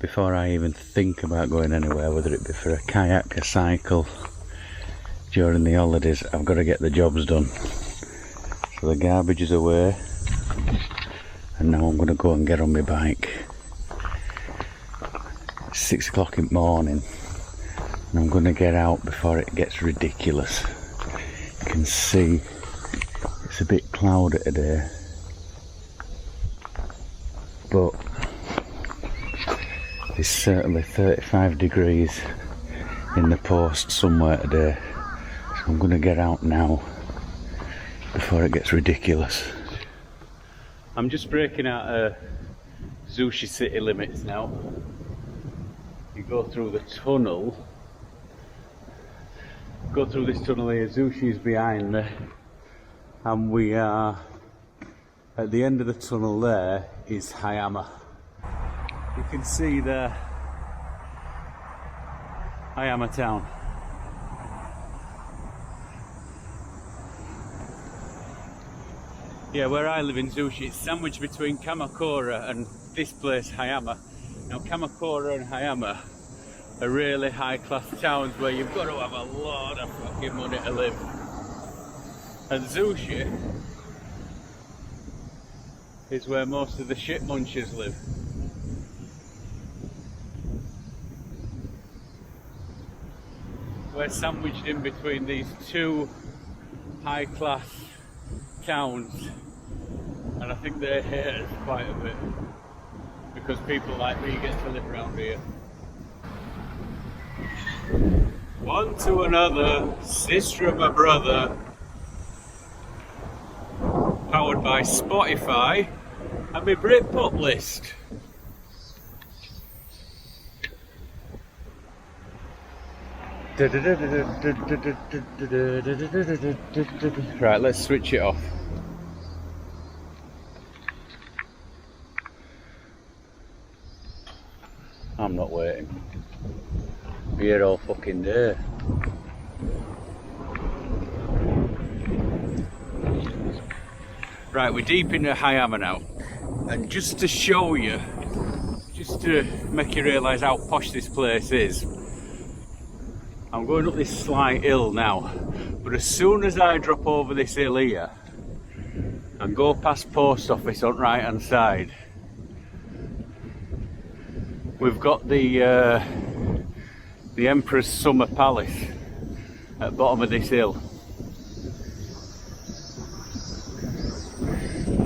before I even think about going anywhere, whether it be for a kayak, a cycle, during the holidays, I've got to get the jobs done. So the garbage is away, and now I'm going to go and get on my bike. It's 6 o'clock in the morning, and I'm going to get out before it gets ridiculous. You can see it's a bit cloudy today, but it's certainly 35 degrees in the post somewhere today. So I'm going to get out now before it gets ridiculous. I'm just breaking out of Zushi city limits now. You go through the tunnel. Go through this tunnel here. Zushi is behind me, and we are at the end of the tunnel. There is Hayama. You can see the Hayama town. Yeah, where I live in Zushi, it's sandwiched between Kamakura and this place, Hayama. Now, Kamakura and Hayama are really high-class towns where you've got to have a lot of fucking money to live. And Zushi is where most of the shit munchers live. We're sandwiched in between these two high-class towns, and I think they hate us quite a bit because people like me get to live around here. One to another, sister of a brother, powered by Spotify and my Britpop list. Right, let's switch it off. I'm not waiting. Be here all fucking day. Right, we're deep into Hayama now. And just to show you, just to make you realise how posh this place is, I'm going up this slight hill now, but as soon as I drop over this hill here and go past post office on right hand side, we've got the Emperor's Summer Palace at the bottom of this hill.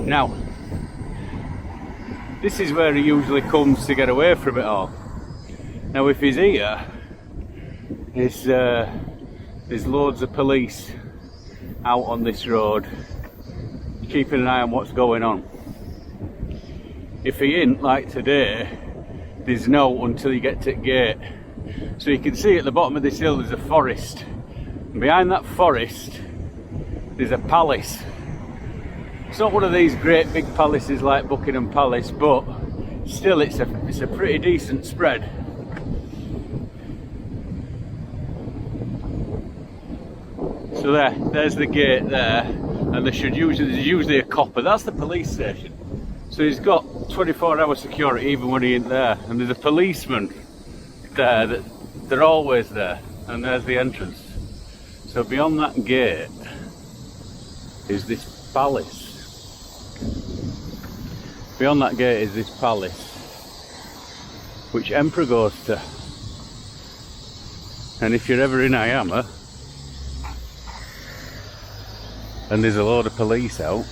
Now, this is where he usually comes to get away from it all. Now, if he's here, there's loads of police out on this road keeping an eye on what's going on. If he ain't, like today, there's no until you get to the gate. So you can see at the bottom of this hill there's a forest, and behind that forest there's a palace. It's not one of these great big palaces like Buckingham Palace, but still it's a pretty decent spread. So there's the gate there, and there's usually a copper. That's the police station. So he's got 24-hour security even when he ain't there, and there's a policeman there they're always there, and there's the entrance. So beyond that gate is this palace. Beyond that gate is this palace, which Emperor goes to. And if you're ever in Hayama and there's a load of police out,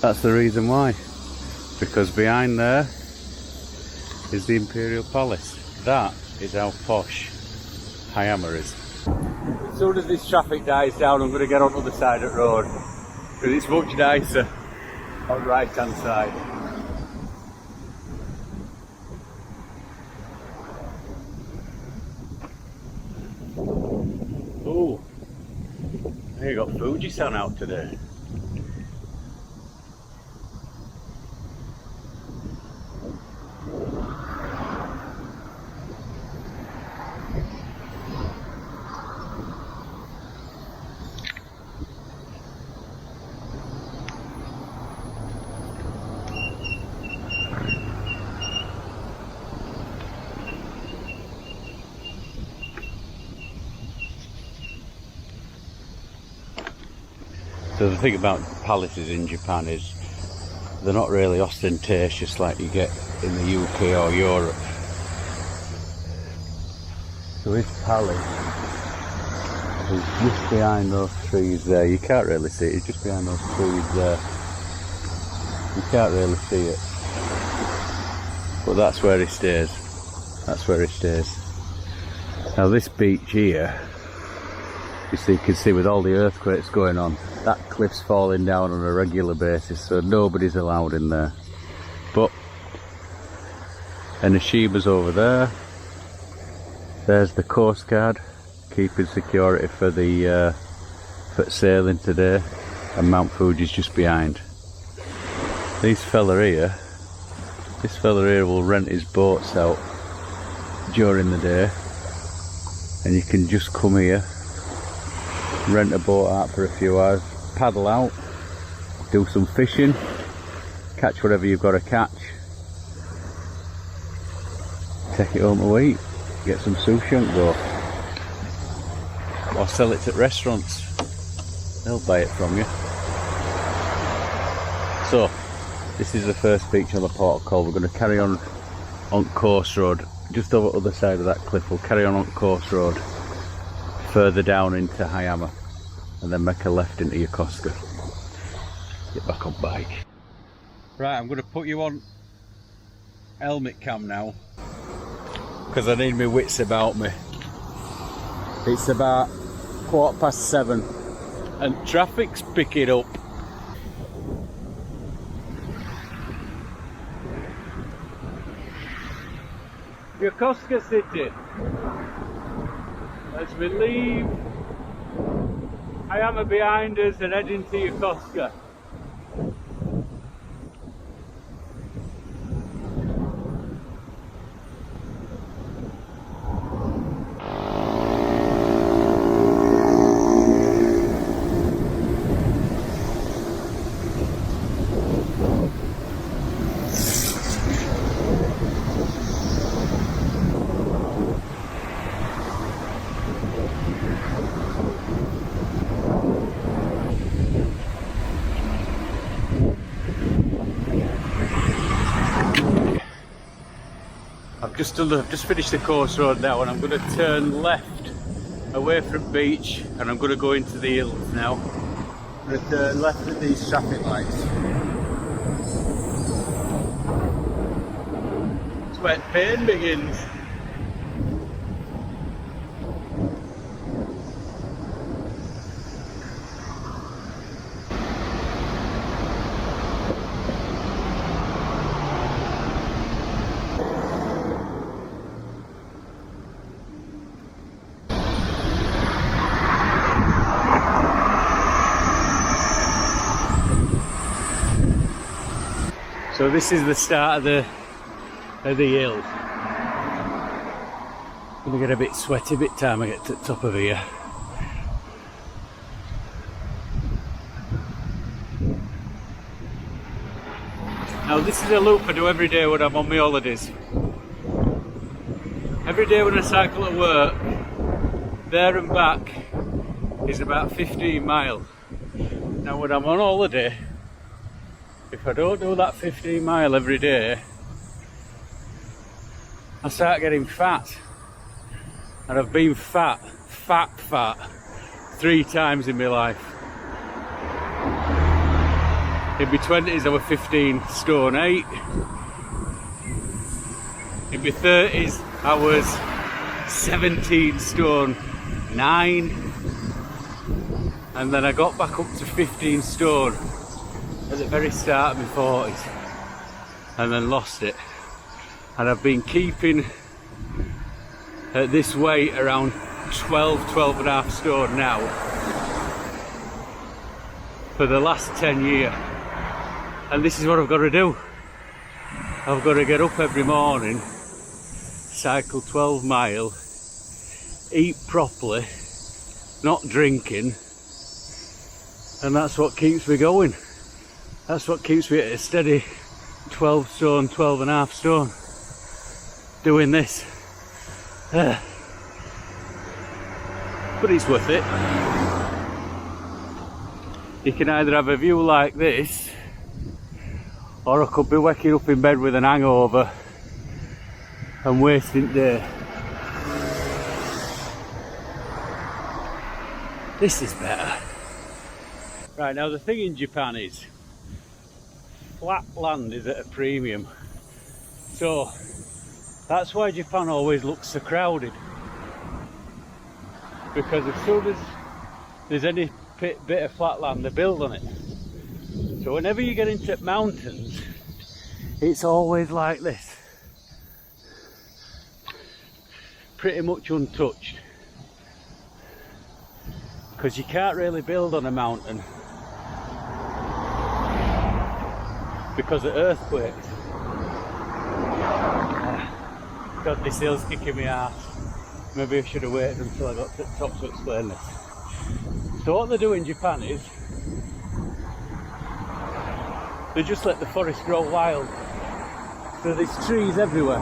that's the reason why. Because behind there is the Imperial Palace. That is how posh Hayama is. As soon as this traffic dies down, I'm going to get on the other side of the road, because it's much nicer on the right hand side. Oh, you got Fuji-san out today. So the thing about palaces in Japan is they're not really ostentatious like you get in the UK or Europe. So this palace is just behind those trees there. You can't really see it, it's just behind those trees there. You can't really see it. But that's where he stays. That's where he stays. Now this beach here, you can see with all the earthquakes going on, that cliff's falling down on a regular basis, so nobody's allowed in there. But Enoshiba's over there. There's the Coast Guard keeping security for the for sailing today, and Mount Fuji's just behind. This fella here will rent his boats out during the day, and you can just come here, rent a boat out for a few hours, paddle out, do some fishing, catch whatever you've got to catch, take it home to eat, get some sushi and go, or sell it at restaurants. They'll buy it from you. So this is the first beach on the port call. We're going to carry on Coast Road, just over the other side of that cliff. We'll carry on Coast Road further down into Hayama, and then make a left into Yokosuka. Get back on bike. Right, I'm going to put you on helmet cam now, because I need my wits about me. It's about 7:15 and traffic's picking up. Yokosuka City. As we leave Hayama behind us and head into Yokosuka. I've just finished the Coast Road now, and I'm going to turn left away from beach, and I'm going to go into the hills now. I'm going to turn left at these traffic lights. It's where pain begins. So this is the start of the hill. Gonna get a bit sweaty by the time I get to the top of here. Now this is a loop I do every day when I'm on my holidays. Every day when I cycle to work, there and back is about 15 miles. Now when I'm on holiday, if I don't do that 15 mile every day, I start getting fat. And I've been fat 3 times in my life. In my 20s I was 15 stone 8. In my 30s I was 17 stone 9. And then I got back up to 15 stone at the very start of my 40s, and then lost it. And I've been keeping at this weight around 12 and a half stone now for the last 10 years. And this is what I've got to do. I've got to get up every morning, cycle 12 mile, eat properly, not drinking, and that's what keeps me going. That's what keeps me at a steady 12 stone, 12 and a half stone, doing this. But it's worth it. you can either have a view like this, or I could be waking up in bed with an hangover and wasting the day. This is better. Right, now the thing in Japan is flat land is at a premium, so that's why Japan always looks so crowded, because as soon as there's any bit of flat land they build on it. So whenever you get into mountains, it's always like this, pretty much untouched, because you can't really build on a mountain because of earthquakes. God, this hill's kicking me ass. Maybe I should have waited until I got to the top to explain this. So what they do in Japan is they just let the forest grow wild. So there's trees everywhere.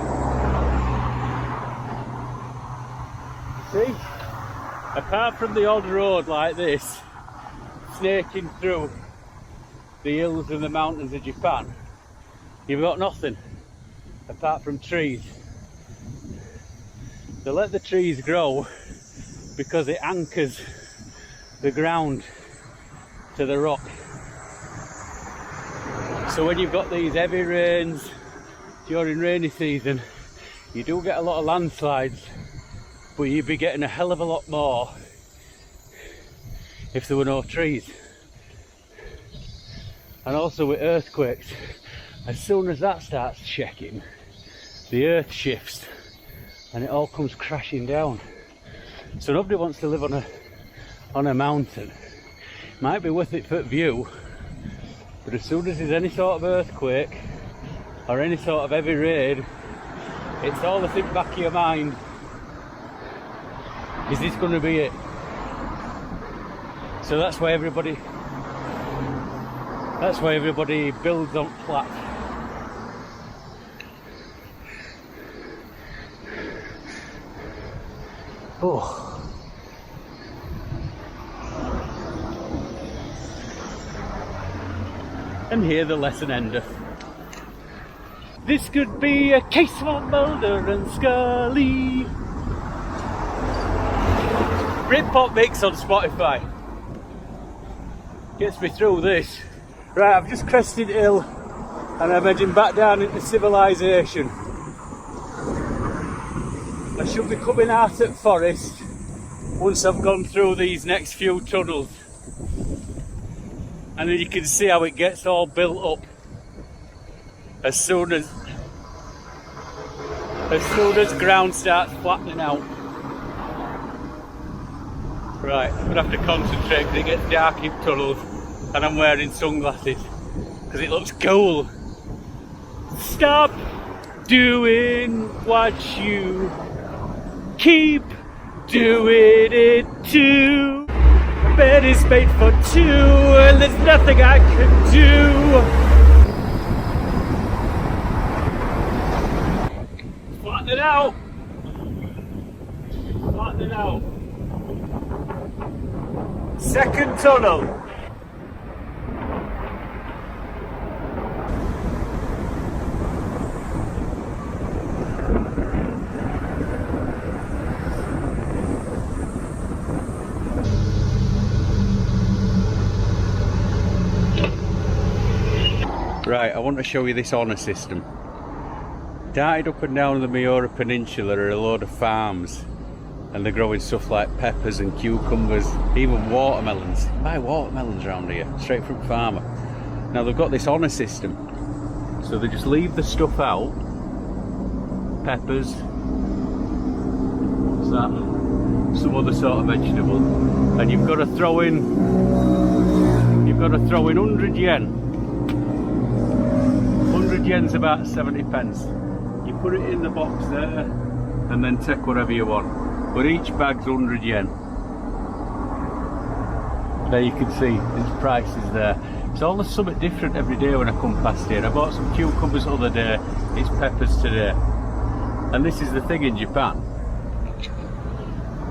See? Apart from the odd road like this, snaking through the hills and the mountains of Japan, you've got nothing apart from trees. They let the trees grow because it anchors the ground to the rock. So when you've got these heavy rains during rainy season, you do get a lot of landslides, but you'd be getting a hell of a lot more if there were no trees. And also with earthquakes, as soon as that starts shaking, the earth shifts and it all comes crashing down. So nobody wants to live on a mountain. Might be worth it for view, but as soon as there's any sort of earthquake or any sort of heavy rain, it's all that's in the back of your mind. Is this going to be it? So that's why everybody builds on flat. Oh. And here the lesson endeth. This could be a case for Mulder and Scully. Britpop mix on Spotify. Gets me through this. Right, I've just crested hill and I'm heading back down into civilization. I should be coming out at forest once I've gone through these next few tunnels. And then you can see how it gets all built up as soon as ground starts flattening out. Right, I'm gonna have to concentrate because it gets dark in tunnels and I'm wearing sunglasses because it looks cool. Stop doing what you keep doing it too. Bed is made for two and there's nothing I can do. Flatten it out. Flatten it out. Second tunnel. Right, I want to show you this honour system. Darted up and down the Miura Peninsula are a load of farms, and they're growing stuff like peppers and cucumbers, even watermelons. You buy watermelons around here, straight from farmer. Now they've got this honour system, so they just leave the stuff out. Peppers, what's that? Some other sort of vegetable, and you've got to throw in 100 yen. 100 yen's about 70 pence. You put it in the box there and then take whatever you want. But each bag's 100 yen. There you can see its prices there. It's always something different every day when I come past here. I bought some cucumbers the other day, it's peppers today. And this is the thing in Japan.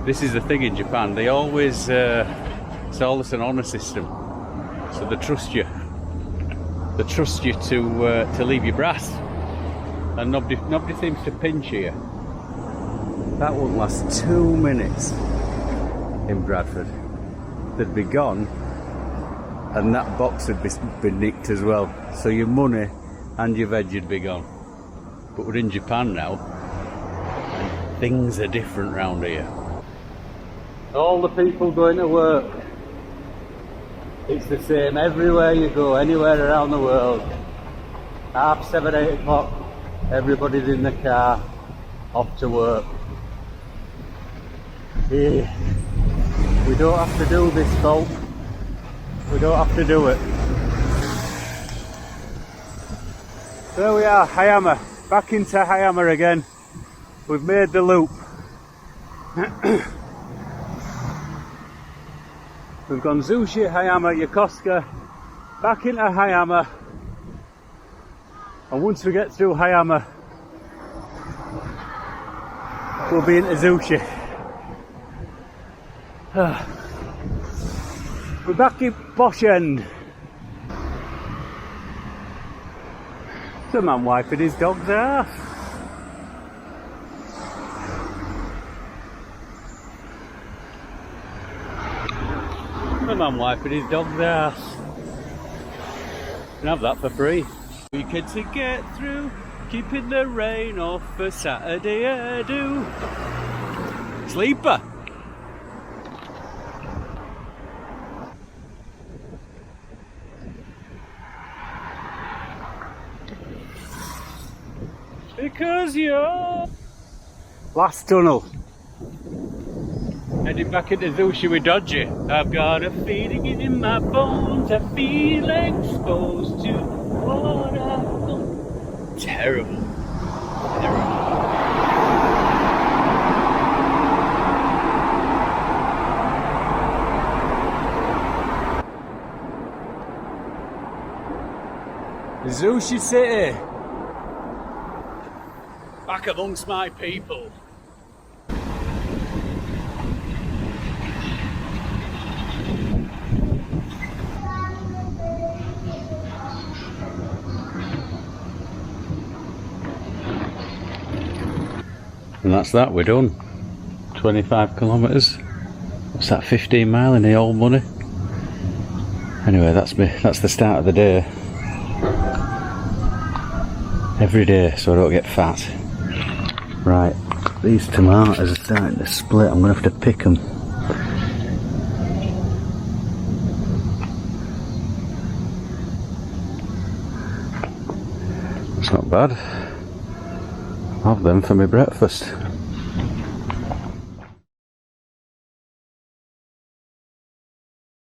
This is the thing in Japan. They always, it's always an honour system. So they trust you. They trust you to leave your brass, and nobody seems to pinch here. That wouldn't last 2 minutes in Bradford. They'd be gone, and that box would be nicked as well. So your money and your veg would be gone. But we're in Japan now, and things are different round here. All the people going to work, it's the same everywhere you go, anywhere around the world. 7:30, 8 o'clock, everybody's in the car, off to work. Here, we don't have to do this, folk. We don't have to do it. There we are, Hayama. Back into Hayama again. We've made the loop. We've gone Zushi Hayama, Yokosuka, back into Hayama, and once we get through Hayama, we'll be into Zushi. We're back in Bosch End. The man wiping his dog's ass. The man wiping his dog's ass. You can have that for free. Weekend to get through, keeping the rain off for Saturday do. Sleeper. Because you're... Last tunnel. Heading back into Zushi with Dodgy. I've got a feeling in my bones. I feel exposed to what I've done. Terrible. Terrible. Zushi City. Back amongst my people. And that's that, we're done. 25 kilometres. What's that, 15 mile in the old money? Anyway, that's the start of the day. Every day, so I don't get fat. Right, these tomatoes are starting to split. I'm going to have to pick them. It's not bad. I'll have them for my breakfast.